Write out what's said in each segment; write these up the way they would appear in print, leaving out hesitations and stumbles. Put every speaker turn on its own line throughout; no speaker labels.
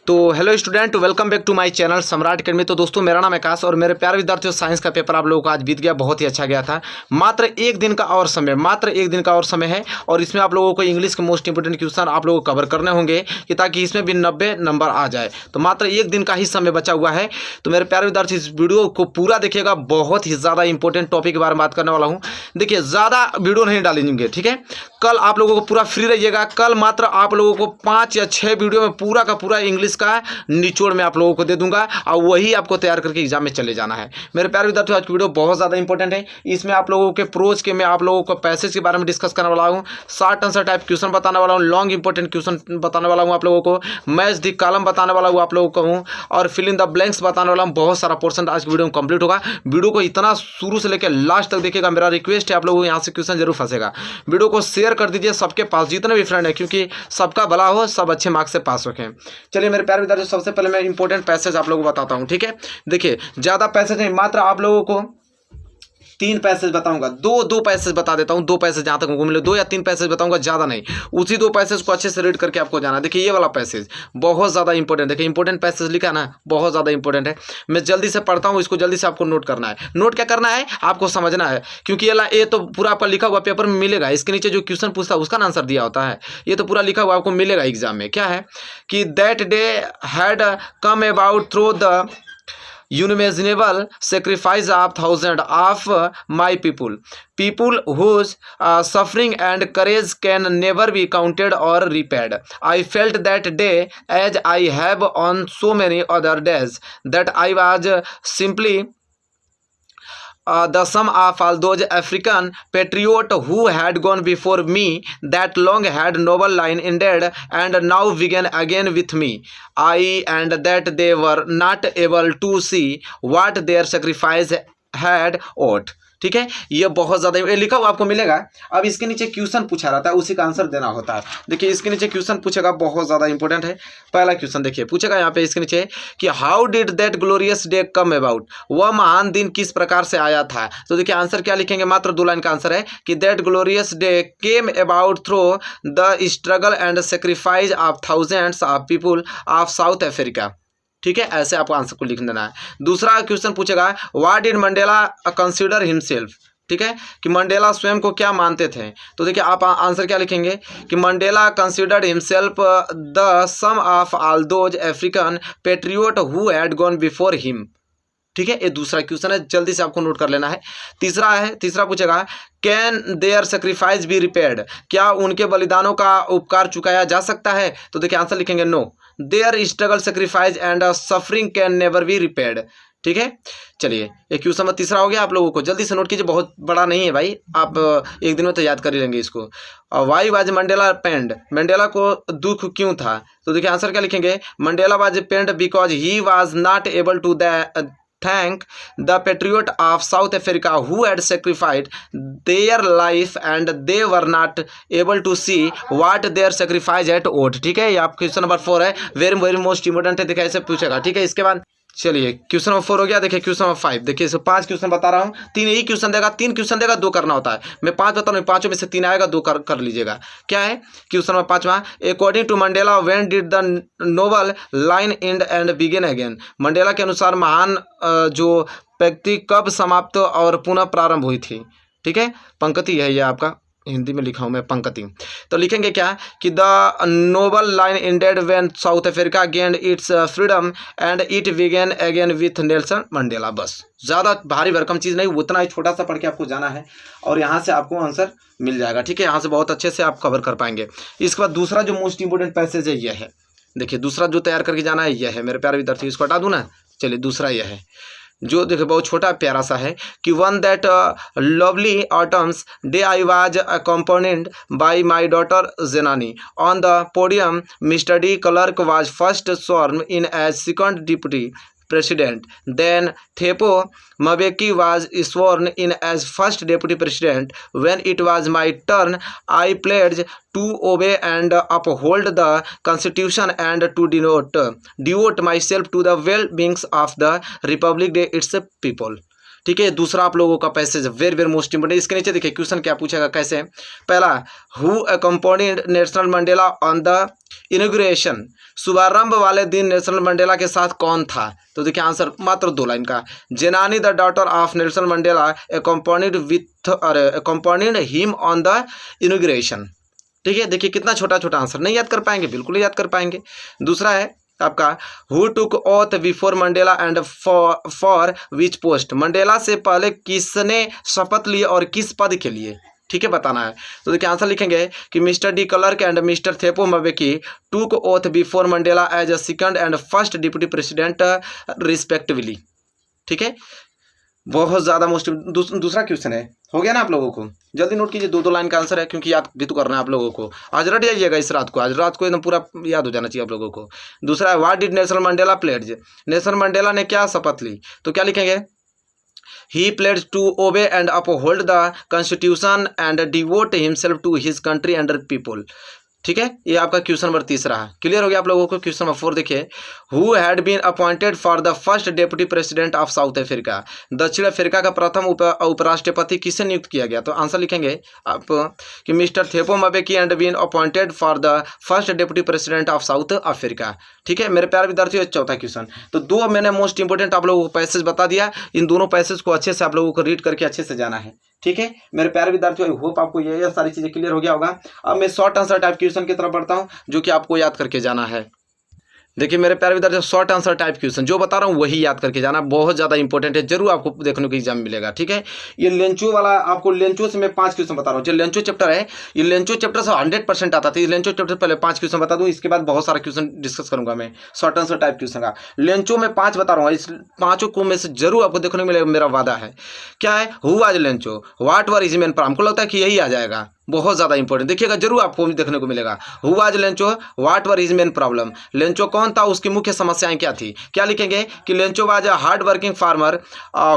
तो hello student, welcome back to my channel Samrat academy. तो दोस्तों, मेरा नाम आकाश और मेरे प्यारे विद्यार्थियों, साइंस का पेपर आप लोगों का आज बीत गया, बहुत ही अच्छा गया था। मात्र एक दिन का और समय है और इसमें आप लोगों को इंग्लिश के मोस्ट इंपोर्टेंट क्वेश्चन आप लोगों को कवर करने होंगे कि ताकि इसमें भी 90 नंबर आ जाए। तो मात्र एक दिन का ही समय बचा हुआ है। तो मेरे प्यारे विद्यार्थी, इस वीडियो को पूरा देखिएगा, बहुत ही ज़्यादा इंपॉर्टेंट टॉपिक के बारे में बात करने वाला हूँ। देखिए, ज़्यादा वीडियो नहीं डालेंगे, ठीक है। कल आप लोगों को पूरा फ्री रहिएगा। कल मात्र आप लोगों को 5 या 6 वीडियो में पूरा का पूरा इंग्लिश का निचोड़ में आप लोगों को दे दूंगा और वही आपको तैयार करके एग्जाम में चले जाना है। मेरे प्यारे विद्यार्थियों, आज की वीडियो बहुत ज़्यादा इंपॉर्टेंट है। इसमें आप लोगों के प्रोज के मैं आप लोगों को पैसेज के बारे में डिस्कस करने वाला हूँ, शॉर्ट आंसर टाइप क्वेश्चन बताने वाला हूँ, लॉन्ग इंपॉर्टेंट क्वेश्चन बताने वाला हूँ आप लोगों को, मैच द कॉलम बताने वाला हूँ आप लोगों को हूँ, और फिल इन द ब्लैंक्स बताने वाला हूँ। बहुत सारा पोर्शन आज की वीडियो में कंप्लीट होगा। वीडियो को इतना शुरू से लेकर लास्ट तक देखिएगा। मेरा रिक्वेस्ट है, आप लोगों को यहाँ से क्वेश्चन जरूर फंसेगा। वीडियो को शेयर कर दीजिए सबके पास, जितने भी फ्रेंड है, क्योंकि सबका भला हो, सब अच्छे मार्क्स से पास होके। चलिए मेरे प्यारे विद्यार्थियों, सबसे पहले मैं इंपॉर्टेंट पैसेज आप लोगों को बताता हूं, ठीक है। देखिए, ज्यादा पैसेज नहीं, मात्र आप लोगों को 3 पैसेज बताऊंगा। दो पैसेज बता देता हूं, 2 पैसेज जहां तक हमको मिले, 2 या 3 पैसेज बताऊंगा, ज्यादा नहीं। उसी 2 पैसेज को अच्छे से रीड करके आपको जाना। देखिए, ये वाला पैसेज बहुत ज्यादा इंपॉर्टेंट है। देखिए, इंपॉर्टेंट पैसेज लिखा है ना, बहुत ज्यादा इंपॉर्टेंट है। मैं जल्दी से पढ़ता हूं, इसको जल्दी से आपको नोट करना है। नोट क्या करना है, आपको समझना है, क्योंकि ये तो पूरा आपका लिखा हुआ पेपर में मिलेगा। इसके नीचे जो क्वेश्चन पूछता है उसका आंसर दिया होता है। ये तो पूरा लिखा हुआ आपको मिलेगा एग्जाम में। क्या है कि that day had come about through the unimaginable sacrifice of thousands of my people whose suffering and courage can never be counted or repaid. I felt that day, as I have on so many other days, that I was simply the sum of all those African patriots who had gone before me, that long had noble line ended and now began again with me. And that they were not able to see what their sacrifice had ought. ठीक है, ये बहुत ज़्यादा ये लिखा हुआ आपको मिलेगा। अब इसके नीचे क्वेश्चन पूछा रहता है, उसी का आंसर देना होता है। देखिए, इसके नीचे क्वेश्चन पूछेगा, बहुत ज़्यादा इंपॉर्टेंट है। पहला क्वेश्चन देखिए, पूछेगा यहाँ पे इसके नीचे कि how did that glorious day come about, वह महान दिन किस प्रकार से आया था। तो देखिए, आंसर क्या लिखेंगे, मात्र 2 लाइन का आंसर है कि that glorious day came about through the struggle and sacrifice of thousands of people of south Africa. ठीक है, ऐसे आपको आंसर को लिख देना है। दूसरा क्वेश्चन पूछेगा, what did Mandela consider himself. ठीक है, कि मंडेला स्वयं को क्या मानते थे। तो देखिए, आप आंसर क्या लिखेंगे कि Mandela considered himself the sum of all those African patriot who had gone before him. ठीक है, ये दूसरा क्वेश्चन है, जल्दी से आपको नोट कर लेना है। तीसरा पूछेगा, can there sacrifice B repaired, क्या उनके बलिदानों का उपकार चुकाया जा सकता है। तो देखिए, आंसर लिखेंगे no, their struggle sacrifice and suffering can never be repaired. ठीक है, चलिए, ये क्वेश्चन नंबर 3 हो गया। आप लोगों को जल्दी से नोट कीजिए, बहुत बड़ा नहीं है भाई, आप एक दिन में तो याद कर ही लेंगे इसको। Why was Mandela pained, Mandela को दुख क्यों था। तो देखिए, आंसर क्या लिखेंगे, Mandela was pained because he was not able to thank the patriot of South Africa who had sacrificed their life and they were not able to see what their sacrifice had ought। ठीक है, ये आप question number 4 है, very most important है। देखिए, ऐसे पूछेगा। ठीक है, इसके बाद चलिए, क्वेश्चन नंबर 4 हो गया। देखिए, क्वेश्चन नंबर 5 देखिए, इसको 5 क्वेश्चन बता रहा हूँ, 3 यही क्वेश्चन देगा, 3 क्वेश्चन देगा, 2 करना होता है। मैं 5 बता रहा हूँ, 5 में से 3 आएगा, 2 कर लीजिएगा। क्या है क्वेश्चन नंबर 5वां, according to Mandela when did the noble line end and begin again. Mandela के अनुसार महान जो व्यक्ति कब समाप्त और पुनः प्रारंभ हुई थी। ठीक है, पंक्ति है, यह आपका हिंदी में लिखा हूं मैं, पंक्ति। तो लिखेंगे क्या कि the noble line ended when south Africa gained its freedom and it began again with Nelson Mandela. बस, ज़्यादा भारी भरकम चीज़ नहीं, उतना ही छोटा सा पढ़ के आपको जाना है और यहाँ से आपको आंसर मिल जाएगा। ठीक है, यहाँ से बहुत अच्छे से आप कवर कर पाएंगे। इसके बाद दूसरा जो मोस्ट इंपोर्टेंट पैसेज है यह है। देखिए, दूसरा जो तैयार करके जाना है यह है मेरे प्यारे विद्यार्थी। इसको हटा दूँ ना, चलिए, दूसरा यह है जो देखिए बहुत छोटा प्यारा सा है कि on that lovely autumn's day I was accompanied by my daughter Zenani on the podium. Mister De Klerk was first sworn in as second deputy president. Then Thepo Mbeki was sworn in as first deputy president. When it was my turn, I pledged to obey and uphold the constitution and to devote myself to the well-being of the republic, its people. ठीक है। दूसरा आप लोगों का passage very very most important, इसके नीचे देखिए question क्या पूछेगा कैसे। पहला, who accompanied Nelson Mandela on the inauguration, शुभारंभ वाले दिन नेल्सन मंडेला के साथ कौन था? तो देखिए आंसर मात्र 2 लाइन का, Zenani the daughter of Nelson Mandela accompanied him on the inauguration. ठीक है, देखिए कितना छोटा छोटा आंसर, नहीं याद कर पाएंगे, बिल्कुल नहीं याद कर पाएंगे। दूसरा है आपका, who took oath before Mandela and for which post, Mandela से पहले किसने शपथ ली और किस पद के लिए? ठीक है, बताना है। तो देखिए आंसर लिखेंगे कि mister De Klerk and mister Thabo Mbeki took oath before Mandela as a second and first deputy president respectively. ठीक है, बहुत ज़्यादा मोस्ट। दूसरा क्वेश्चन है, हो गया ना आप लोगों को? जल्दी नोट कीजिए, 2 लाइन का आंसर है, क्योंकि याद भी तो करना है आप लोगों को। आज रट जाइएगा इस रात को, आज रात को एकदम पूरा याद हो जाना चाहिए आप लोगों को। दूसरा है, what did Nelson Mandela pledge, Nelson Mandela ने क्या शपथ ली? तो क्या लिखेंगे? He pledged to obey and uphold the constitution and devote himself to his country and people। ठीक है, ये आपका क्वेश्चन नंबर 3 है। क्लियर हो गया आप लोगों को? क्वेश्चन नंबर 4 देखिए, who had been appointed for the first deputy president of south Africa, दक्षिण अफ्रीका का प्रथम उपराष्ट्रपति किसे नियुक्त किया गया? तो आंसर लिखेंगे आप कि mister Thabo Mbeki and been appointed for the first deputy president of south Africa. ठीक है मेरे प्यारे विद्यार्थियों, चौथा क्वेश्चन। तो 2 मैंने मोस्ट इंपोर्टेंट आप लोगों को पैसेज बता दिया, इन दोनों पैसेज को अच्छे से आप लोगों को रीड करके अच्छे से जाना है। ठीक है मेरे प्यारे विद्यार्थियों, आई होप आपको ये सारी चीजें क्लियर हो गया होगा। अब मैं शॉर्ट आंसर टाइप क्वेश्चन की तरफ बढ़ता हूं, जो कि आपको याद करके जाना है। देखिए मेरे प्यारे विद्यार्थियों, शॉर्ट आंसर टाइप क्वेश्चन जो बता रहा हूँ वही याद करके जाना, बहुत ज़्यादा इंपॉर्टेंट है, जरूर आपको देखने को एग्जाम मिलेगा। ठीक है, ये लेंचो वाला, आपको लेंचो से मैं 5 क्वेश्चन बता रहा हूँ। जो लेंचो चैप्टर है, ये लेंचो चैप्टर से 100% आता था। ये लेंचो चैप्टर पहले 5 क्वेश्चन बता दूँ, इसके बाद बहुत सारा क्वेश्चन डिस्कस करूंगा मैं शॉर्ट आंसर टाइप क्वेश्चन का। लेंचो में 5 बता रहा हूँ, इस 5 को में से जरूर आपको देखने को मिलेगा, मेरा वादा है। क्या है? Who was Lencho, what were his main problem, हमको लगता है कि यही आ जाएगा, बहुत ज्यादा इंपॉर्टेंट, देखिएगा जरूर आपको भी देखने को मिलेगा। Who was Lencho, what were his main problem, Lencho कौन था, उसकी मुख्य समस्याएं क्या थी? क्या लिखेंगे कि Lencho was a hard working farmer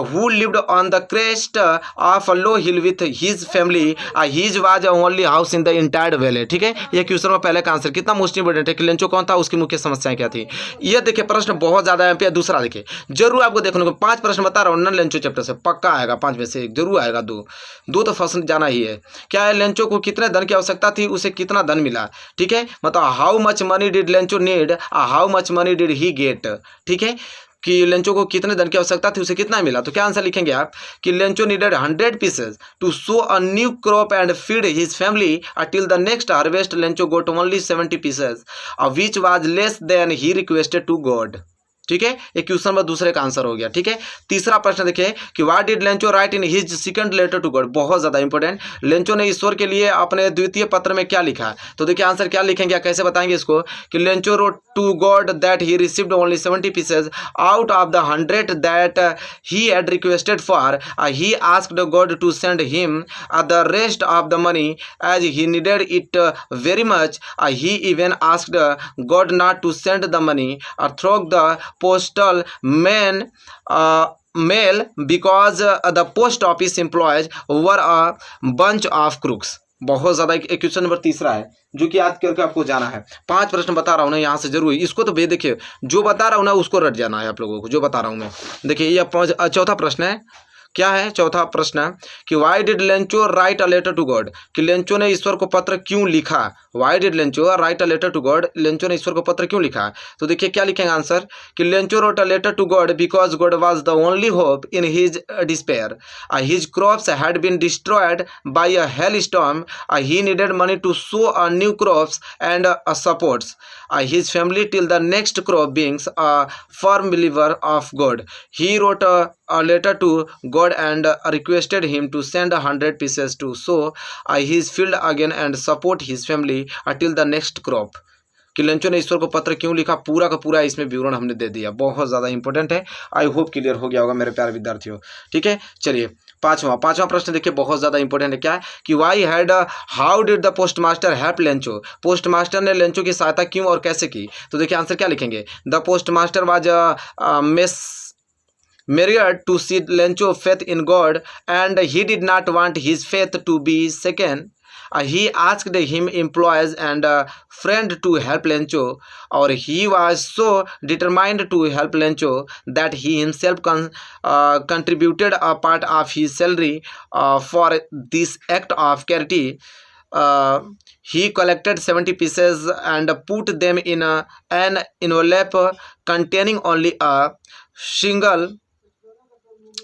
who lived on the crest of a low hill with his family, his was only house in the entire valley. ठीक है, ये क्वेश्चन में पहले का आंसर कितना मोस्ट इंपॉर्टेंट है कि लेंचो कौन था, उसकी मुख्य समस्याएं क्या थी। ये देखिए प्रश्न बहुत ज्यादा है। दूसरा देखिए, जरूर आपको देखने को 5 प्रश्न बता रहा हूँ ना, लेंचो चैप्टर से पक्का आएगा, 5 में से 1 जरूर आएगा, 2 तो फंस जाना ही है। क्या है? लेंचो को कितने धन की आवश्यकता थी, उसे कितना धन मिला? ठीक है, मतलब how much money did Lencho need, how much money did he get. ठीक है, कि लेंचो को कितने धन की आवश्यकता थी, उसे कितना मिला? तो क्या आंसर लिखेंगे आप कि Lencho needed 100 pieces to sow a new crop and feed his family till the next harvest. Lencho got only 70 pieces which was less than he requested to God. ठीक है, ये क्वेश्चन नंबर 2 का answer हो गया। ठीक है, तीसरा प्रश्न देखिए कि what did Lencho write in his second letter to God, बहुत ज्यादा इंपॉर्टेंट, लेंचो ने ईश्वर के लिए अपने द्वितीय पत्र में क्या लिखा? तो देखिए आंसर क्या लिखेंगे, कैसे बताएंगे इसको कि Lencho wrote to God that he received only 70 pieces out of the 100 that he had requested for, he asked God to send him the rest of the money as he needed it very much, he even asked God not to send the money through the postal mail because the post office employees were a bunch of crooks। बहुत ज्यादा एक question number 3 है जो कि याद करके आपको जाना है। 5 प्रश्न बता रहा हूँ ना यहाँ से, जरूर इसको तो बे देखिए, जो बता रहा हूँ ना उसको रट जाना है आप लोगों को, जो बता रहा हूँ मैं। देखिए ये चौथा प्रश्न है। क्या है चौथा प्रश्न कि why did Lencho write a letter to God, कि लेंचो ने ईश्वर को पत्र क्यों लिखा? Why did Lencho write a letter to God, Lencho ने ईश्वर को पत्र क्यों लिखा? तो देखिए क्या लिखेंगे आंसर कि Lencho wrote a letter to God because God was the only hope in his despair, his crops had been destroyed by a hailstorm, he needed money to sow a new crops and supports his family till the next crop, being a firm believer of God. He wrote a letter to God and requested him to send 100 pieces to sow his field again and support his family till the next crop। कि Lencho ने ईश्वर को पत्र क्यों लिखा, पूरा का पूरा इसमें विवरण हमने दे दिया, बहुत ज़्यादा इंपॉर्टेंट है। आई होप क्लियर हो गया होगा मेरे प्यारे विद्यार्थियों। ठीक है, चलिए पांचवा प्रश्न देखिए, बहुत ज़्यादा इंपॉर्टेंट है। क्या है कि why had how did the postmaster help Lencho, postmaster ने लेंचो की सहायता क्यों और कैसे की? तो देखिए आंसर क्या लिखेंगे, the post master was married to see Lencho faith in God and he did not want his faith to be shaken. he asked him employees and friend to help Lencho, or he was so determined to help Lencho that he himself contributed a part of his salary for this act of charity. uh, he collected 70 pieces and put them in an envelope containing only a single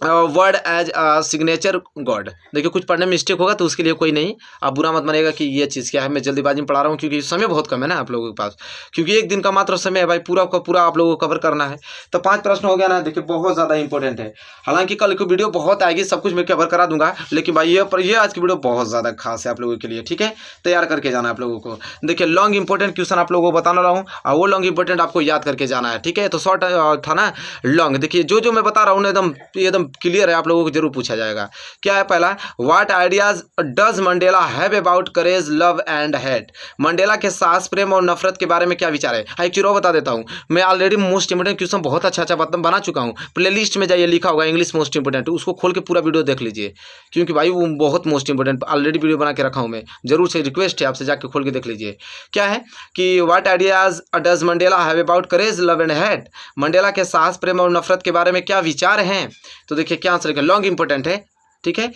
word as a signature God. देखिए कुछ पढ़ने में mistake होगा तो उसके लिए कोई नहीं, आप बुरा मत मानिएगा कि ये चीज़ क्या है, मैं जल्दीबाजी में पढ़ा रहा हूँ क्योंकि समय बहुत कम है ना आप लोगों के पास, क्योंकि एक दिन का मात्र समय है भाई, पूरा का पूरा आप लोगों को कवर करना है। तो 5 प्रश्न हो गया ना, देखिए बहुत ज़्यादा इंपॉर्टेंट है। हालांकि कल की वीडियो बहुत आएगी, सब कुछ मैं कवर करा दूंगा, लेकिन भाई ये आज की वीडियो बहुत ज़्यादा खास है आप लोगों के लिए, ठीक है, तैयार करके जाना है आप लोगों को। देखिए लॉन्ग इंपॉर्टेंट क्वेश्चन आप लोगों को बताना रहा हूँ, और वो लॉन्ग इंपॉर्टेंट आपको याद करके जाना है, ठीक है। तो शॉर्ट था ना, लॉन्ग देखिए जो मैं बता रहा हूँ एकदम क्लियर है, आप लोगों को जरूर पूछा जाएगा। क्या है पहला, what ideas does Mandela have about courage love and hate. Mandela के साहस प्रेम और नफरत के बारे में क्या विचार है। एक चीज बता देता हूं, मैं ऑलरेडी मोस्ट इंपोर्टेंट क्वेश्चन बहुत अच्छा बना चुका हूं, प्लेलिस्ट में जाइए लिखा होगा इंग्लिश मोस्ट इंपोर्टेंट, उसको खोल के पूरा वीडियो देख लीजिए, क्योंकि भाई वो बहुत मोस्ट इंपोर्टेंट ऑलरेडी वीडियो बना के रखा हूं मैं, जरूर से रिक्वेस्ट है आपसे जाके खोल के देख लीजिए। क्या है कि what ideas does Mandela have about courage love and hate, Mandela के साहस प्रेम और नफरत के बारे में क्या विचार हैं। तो देखिए क्या आंसर है, लॉन्ग इंपॉर्टेंट है, ठीक है।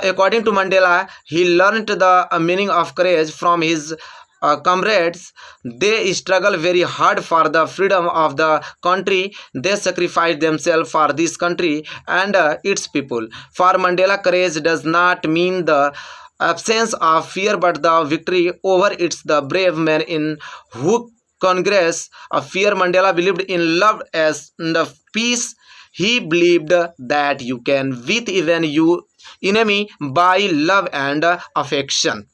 According to Mandela he learned the meaning of courage from his comrades. They struggle very hard for the freedom of the country. They sacrifice themselves for this country and its people. For Mandela, courage does not mean the absence of fear but the victory over its the brave men in who Congress of fear. Mandela believed in love as the peace. He believed that you can with even you enemy by love and affection,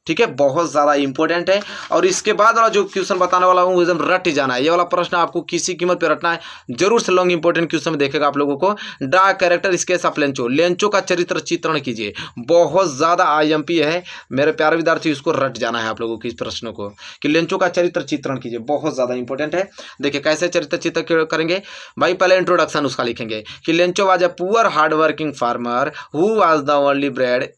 ठीक है, बहुत ज़्यादा important है। और इसके बाद वाला जो क्वेश्चन बताने वाला हूँ एकदम रट ही जाना है, ये वाला प्रश्न आपको किसी कीमत पे रटना है, जरूर से लॉन्ग इंपॉर्टेंट क्वेश्चन में देखेगा आप लोगों को। Draw character sketch of Lencho, Lencho का चरित्र चित्रण कीजिए, बहुत ज़्यादा IMP है मेरे प्यारे विद्यार्थी, इसको रट जाना है आप लोगों के इस प्रश्न को, कि लेंचो का चरित्र चित्रण कीजिए, बहुत ज़्यादा इंपॉर्टेंट है। देखिए कैसे चरित्र चित्र करेंगे भाई, पहले इंट्रोडक्शन उसका लिखेंगे कि Lencho was a poor hard working farmer who was the only bread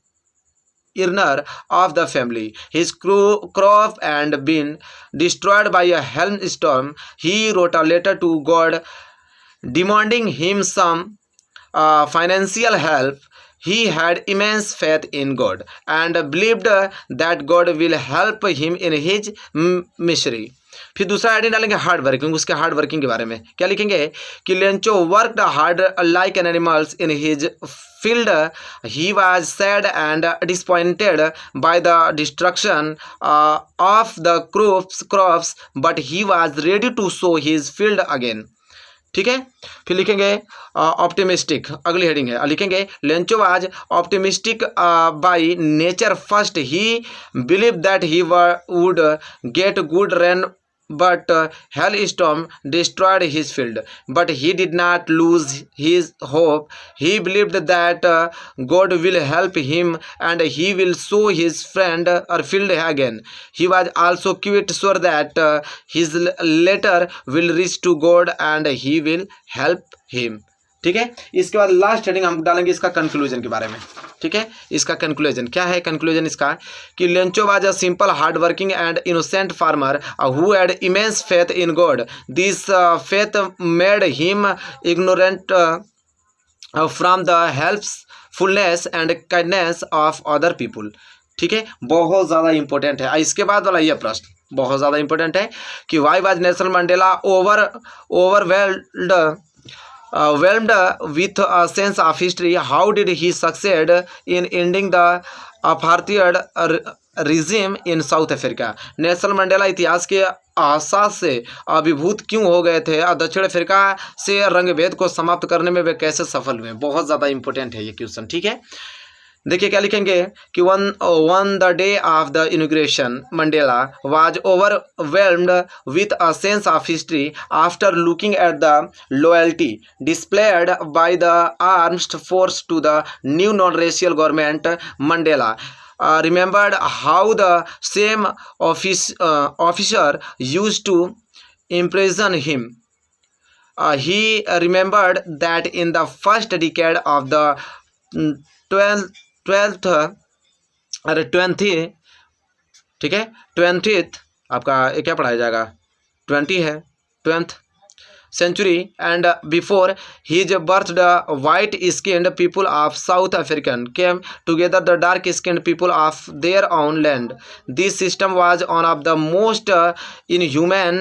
earner of the family. His crop and been destroyed by a hailstorm. He wrote a letter to God demanding him some financial help. He had immense faith in God and believed that God will help him in his misery. फिर दूसरा heading डालेंगे hard working, उसके hard working के बारे में क्या लिखेंगे कि Lencho worked hard like an animals in his field. He was sad and disappointed by the destruction of the crops but he was ready to sow his field again, ठीक है। फिर लिखेंगे ऑप्टिमिस्टिक, अगली हेडिंग है, लिखेंगे Lencho was optimistic by nature first. He believe that he would get good rain but hailstorm destroyed his field, but he did not lose his hope. He believed that God will help him and he will sow his friend or field again. He was also quite sure that his letter will reach to God and he will help him, ठीक है। इसके बाद last heading हम डालेंगे इसका conclusion के बारे में, ठीक है। इसका कंक्लूजन क्या है, कंक्लूजन इसका कि Lencho was a simple hard working and innocent farmer who had immense faith in God. This faith made him ignorant from the helpfulness and kindness of other people, ठीक है, बहुत ज़्यादा इंपॉर्टेंट है। इसके बाद वाला यह प्रश्न बहुत ज़्यादा इंपॉर्टेंट है कि why was Nelson Mandela overwhelmed with a sense of history. How did he succeed in ending the apartheid regime in South Africa? Nelson Mandela इतिहास के एहसास से अभिभूत क्यों हो गए थे और दक्षिण अफ्रीका से रंगभेद को समाप्त करने में वे कैसे सफल हुए। बहुत ज़्यादा इंपॉर्टेंट है ये क्वेश्चन, ठीक है। देखिए क्या लिखेंगे कि on the day of the inauguration Mandela was overwhelmed with a sense of history after looking at the loyalty displayed by the armed force to the new non racial government. Mandela remembered how the same officer used to imprison him. He remembered that in the first decade of the 20th ठीक है। 20th आपका ये क्या पढ़ाया जाएगा, 20 है 20th century and before his birth the white skinned people of South African came together the dark skinned people of their own land. This system was one of the most inhuman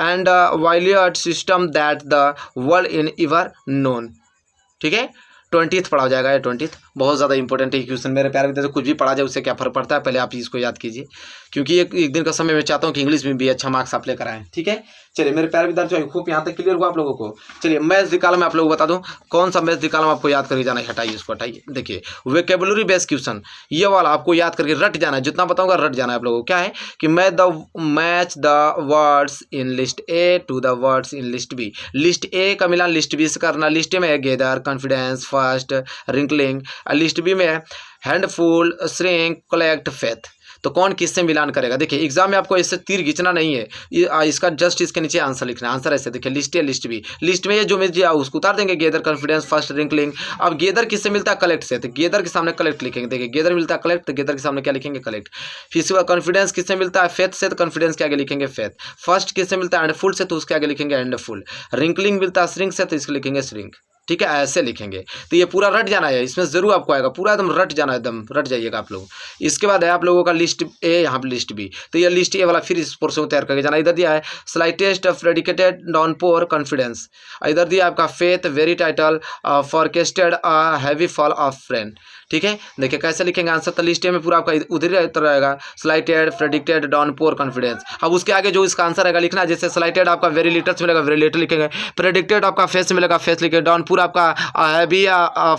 and violent system that the world in ever known. ठीक है, 20th पढ़ा जाएगा, ये 20th बहुत ज़्यादा important है question मेरे प्यारे विद्यार्थी। कुछ भी पढ़ा जाए उससे क्या फर्क पड़ता है, पहले आप इसको याद कीजिए, क्योंकि एक दिन का समय मैं चाहता हूँ कि इंग्लिश में भी अच्छा मार्क्स आप लेकर आएँ। ठीक है, चलिए मेरे प्यारे विद्यार्थी, आई होप यहाँ तक क्लियर हुआ आप लोगों को। चलिए मैथ्स कॉलम में आप लोगों को बता दूं कौन सा मैथ्स कॉलम आपको याद करके जाना है। हटाइए इसको, हटाइए। देखिए वोकैबुलरी बेस्ड क्वेश्चन, ये वाला आपको याद करके रट जाना है, जितना बताऊंगा रट जाना है आप लोगों को। क्या है कि match the words in list A to the words in list B. List A का मिलान लिस्ट बी से करना। लिस्ट ए में है gather, confidence, first, wrinkling. List B में है हैंडफुल, श्रिंक, कलेक्ट, फेथ। तो कौन किससे मिलान करेगा? देखिए एग्जाम में आपको इससे तीर खींचना नहीं है, इसका जस्ट इसके नीचे आंसर लिखना है। आंसर ऐसे देखिए, list A list B. List में ये जो मिल जाए उसको उतार देंगे, गेदर, कॉन्फिडेंस, फर्स्ट, रिंकलिंग। अब गेदर किससे मिलता है? कलेक्ट से, तो गेदर के सामने कलेक्ट लिखेंगे। देखिए गेदर मिलता है कलेक्ट, तो गेदर के सामने क्या लिखेंगे? कलेक्ट। फिर इसके बाद कॉन्फिडेंस किससे मिलता है? फेथ से, तो कॉन्फिडेंस के आगे लिखेंगे फेथ। फर्स्ट किससे मिलता है? हैंडफुल से, तो उसके आगे लिखेंगे हैंडफुल। रिंकलिंग मिलता है श्रिंक से, तो इसको लिखेंगे श्रिंक। ठीक है, ऐसे लिखेंगे। तो ये पूरा रट जाना है, इसमें जरूर आपको आएगा, पूरा एकदम रट जाना है, एकदम रट जाइएगा आप लोग। इसके बाद है आप लोगों का लिस्ट ए, यहाँ पे लिस्ट बी। तो ये लिस्ट ए वाला फिर इस पोर्शन को तैयार करके जाना। इधर दिया है slightest predicated downpour confidence. इधर दिया आपका faith, very title, forecasted heavy fall of rain. ठीक है, देखिए कैसे लिखेंगे आंसर। तो लिस्ट ए में पूरा आपका उधर ही रहेगा, स्लाइटेड, प्रेडिक्टेड, डाउन पोर कॉन्फिडेंस। अब उसके आगे जो इसका आंसर रहेगा लिखना, जैसे स्लाइटेड आपका वेरी लिटल से मिलेगा, वेरी लिटल लिखेंगे। प्रेडिक्टेड आपका फेस से मिलेगा, फेस लिखेंगे। डाउन पूरा आपका हैवी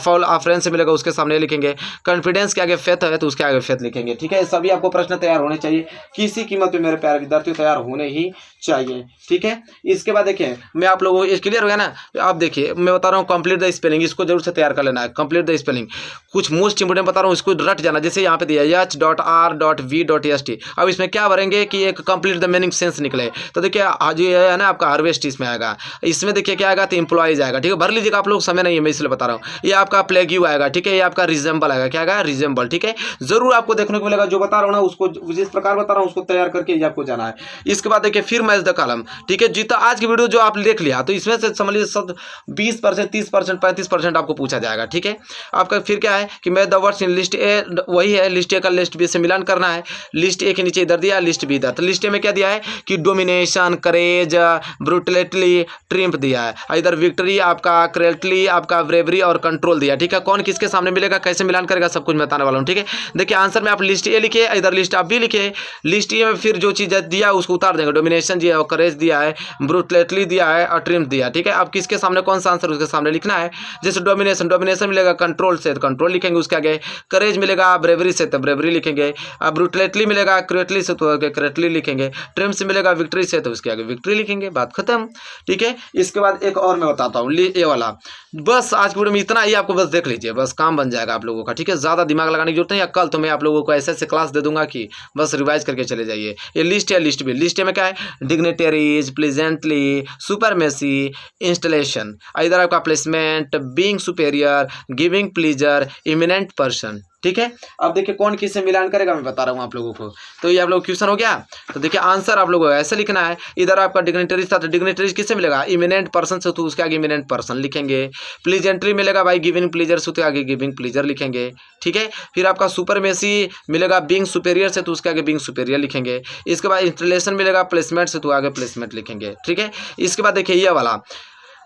फॉल ऑफ रेन से मिलेगा, उसके सामने लिखेंगे। कॉन्फिडेंस के आगे फेथ है, तो उसके आगे फेथ लिखेंगे। ठीक है, सभी आपको प्रश्न तैयार होने चाहिए, किसी कीमत पे मेरे प्यारे विद्यार्थियों तैयार होने ही चाहिए। ठीक है, इसके बाद देखिए मैं आप लोगों को क्लियर हो गया ना। आप देखिए मैं बता रहा हूँ कंप्लीट द स्पेलिंग, इसको जरूर से तैयार कर लेना है। कंप्लीट द स्पेलिंग कुछ मोस्ट इंपोर्टेंट बता रहा हूँ, इसको रट जाना। जैसे यहाँ पे दिया H.R.V.ST। अब इसमें क्या भरेंगे कि एक कंप्लीट द मीनिंग सेंस निकले। तो देखिए आज ये है ना आपका हार्वेस्ट इसमें आएगा। इसमें देखिए क्या आएगा? तो एम्प्लॉइज आएगा। ठीक है, भर लीजिएगा आप लोग, समय नहीं है मैं इसलिए बता रहा हूँ। ये आपका प्लेग्यू आएगा। ठीक है, ये आपका रिजेंबल आएगा। क्या आएगा? रिजेंबल। ठीक है, जरूर आपको देखने को मिलेगा, जो बता रहा हूँ ना उसको, जिस प्रकार बता रहा हूँ उसको तैयार करके ही आपको जाना है। इसके बाद देखिए फिर मैच द कॉलम। ठीक है, जितना आज की वीडियो जो आप देख लिया, तो इसमें से समझ लीजिए 20%, 30%, 35% आपको पूछा जाएगा। ठीक है, आपका फिर क्या है कि मैं द वर्ड्स इन लिस्ट ए, वही है लिस्ट ए का लिस्ट बी से मिलान करना है। लिस्ट ए के नीचे इधर दिया, लिस्ट बी इधर। तो लिस्ट ए में क्या दिया है कि डोमिनेशन, करेज, ब्रूटलिटी, ट्रिम्प दिया है। इधर विक्ट्री आपका, क्रेटली आपका, ब्रेवरी और कंट्रोल दिया। ठीक है, कौन किसके सामने मिलेगा, कैसे मिलान करेगा, सब कुछ बताने वाला हूँ। ठीक है, देखिए आंसर में आप लिस्ट ए लिखिए, इधर लिस्ट आप बी लिखिए। लिस्ट ए में फिर जो चीज़ दिया उसको उतार देंगे। डोमिनेशन दिया है, करेज दिया है, ब्रूटलिटी दिया है और ट्रिम्प दिया। ठीक है, अब किसके सामने कौन सा आंसर उसके सामने लिखना है। जैसे डोमिनेशन, डोमिनेशन मिलेगा कंट्रोल से, तो कंट्रोल लिखेंगे। उसके आगे करेज मिलेगा ब्रेवरी से, तो ब्रेवरी लिखेंगे। ब्रूटलिटी मिलेगा क्रेटली से, तो क्रेटली लिखेंगे। ट्रिम्प से मिलेगा विक्ट्री से, तो उसके आगे विक्ट्री लिखेंगे। बात खत्म। ठीक है, इसके बाद एक और मैं बताता हूँ, ये वाला। बस आज की वीडियो में इतना ही, आपको बस देख लीजिए, बस काम बन जाएगा आप लोगों का। ठीक है, ज़्यादा दिमाग लगाने की जरूरत नहीं है। कल तो मैं आप लोगों को ऐसे ऐसे क्लास दे दूंगा कि बस रिवाइज करके चले जाइए। ये लिस्ट है, लिस्ट भी। लिस्ट में क्या है? Dignitaries, pleasantly, supremacy, installation. इधर आपका placement, being superior, giving pleasure, eminent person. ठीक है, अब देखिए कौन किससे मिलान करेगा, मैं बता रहा हूँ आप लोगों को। तो ये आप लोग क्वेश्चन हो गया। तो देखिए आंसर आप लोगों को ऐसे लिखना है। इधर आपका डिग्नेटरीज था, तो डिग्नेटरीज किससे मिलेगा? इमिनेंट पर्सन से, तो उसके आगे इमिनेंट पर्सन लिखेंगे। प्लीजेंटरी मिलेगा भाई गिविंग प्लीजर से, तो आगे गिविंग प्लीजर लिखेंगे। ठीक है, फिर आपका सुपरमेसी मिलेगा बीइंग सुपेरियर से, तो उसके आगे बीइंग सुपेरियर लिखेंगे। इसके बाद इंस्टॉलेशन मिलेगा प्लेसमेंट से, तो आगे प्लेसमेंट लिखेंगे। ठीक है, इसके बाद देखिए ये वाला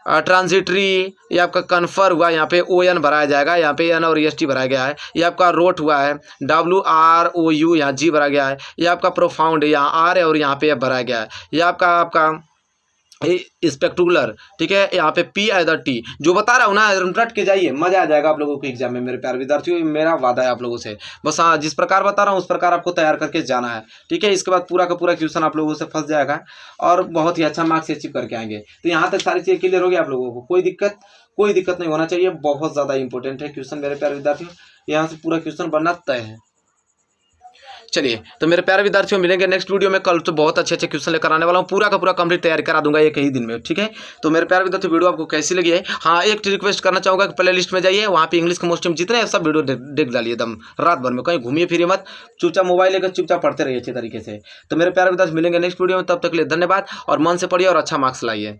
ट्रांजिटरी, ये आपका कन्फर हुआ, यहाँ पे ON भराया जाएगा, यहाँ पे N और EST भराया गया है। ये आपका रोट हुआ है, WROU, यहाँ G भरा गया है। ये आपका प्रोफाउंड, यहाँ R है और यहाँ पे F भराया गया है। ये आपका स्पेक्टुलर। ठीक है, यहाँ पे P इधर T। जो बता रहा हूँ ना, रट के जाइए, मजा आ जाएगा आप लोगों को एग्जाम में मेरे प्यारे विद्यार्थियों। मेरा वादा है आप लोगों से, बस हाँ जिस प्रकार बता रहा हूँ उस प्रकार आपको तैयार करके जाना है। ठीक है, इसके बाद पूरा का पूरा क्वेश्चन आप लोगों से फंस जाएगा और बहुत ही अच्छा मार्क्स अचीव करके आएंगे। तो यहाँ तक सारी चीज़ें क्लियर होगी आप लोगों को, कोई दिक्कत नहीं होना चाहिए। बहुत ज़्यादा इंपॉर्टेंट है क्वेश्चन मेरे प्यारे विद्यार्थियों, यहाँ से पूरा क्वेश्चन बनना तय है। चलिए, तो मेरे प्यारे विद्यार्थियों, मिलेंगे नेक्स्ट वीडियो में कल। तो बहुत अच्छे अच्छे क्वेश्चन लेकर आने वाला हूँ, पूरा का पूरा कंप्लीट तैयारी करा दूंगा एक ही दिन में, ठीक है। तो मेरे प्यारे विद्यार्थियों, वीडियो आपको कैसी लगी है? हाँ, एक रिक्वेस्ट करना चाहूँगा कि प्ले लिस्ट में जाइए, वहाँ पे इंग्लिश के मोस्ट जितने हैं सब वीडियो देख डालिए एकदम रात भर में, कहीं घूमिए फिरिए मत, चुपचाप मोबाइल लेकर चुपचाप पढ़ते रहिए अच्छे तरीके से। तो मेरे प्यारे विद्यार्थी, मिलेंगे नेक्स्ट वीडियो में, तब तक के लिए धन्यवाद, और मन से पढ़िए और अच्छा मार्क्स लाइए।